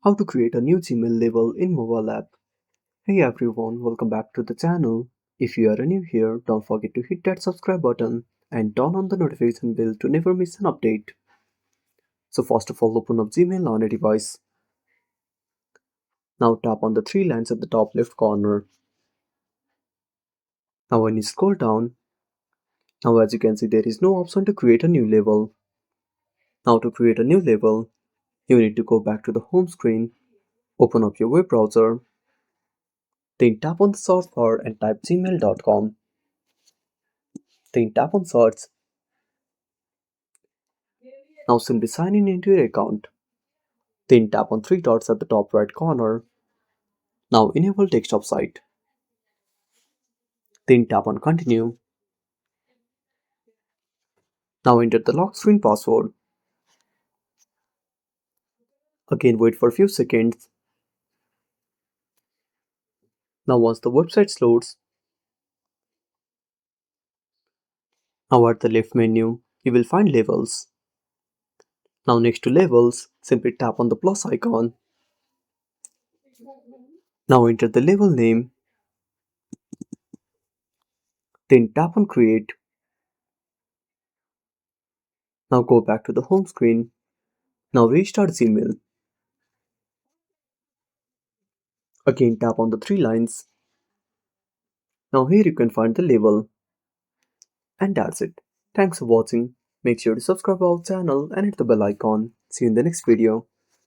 How to create a new Gmail label in mobile app. Hey everyone, welcome back to the channel. If you are new here, don't forget to hit that subscribe button and turn on the notification bell to never miss an update. So first of all, open up Gmail on a device. Now tap on the three lines at the top left corner. Now when you scroll down, now as you can see there is no option to create a new label. Now to create a new label, you need to go back to the home screen, open up your web browser, then tap on the search bar and type gmail.com. Then tap on search. Now simply sign in into your account. Then tap on three dots at the top right corner. Now enable desktop site. Then tap on continue. Now enter the lock screen password. Again wait for a few seconds. Now once the website loads, now at the left menu, you will find labels. Now next to labels, simply tap on the plus icon. Now enter the label name. Then tap on create. Now go back to the home screen. Now restart Gmail. Again tap on the three lines. Now here you can find the label. And that's it. Thanks for watching. Make sure to subscribe our channel and hit the bell icon. See you in the next video.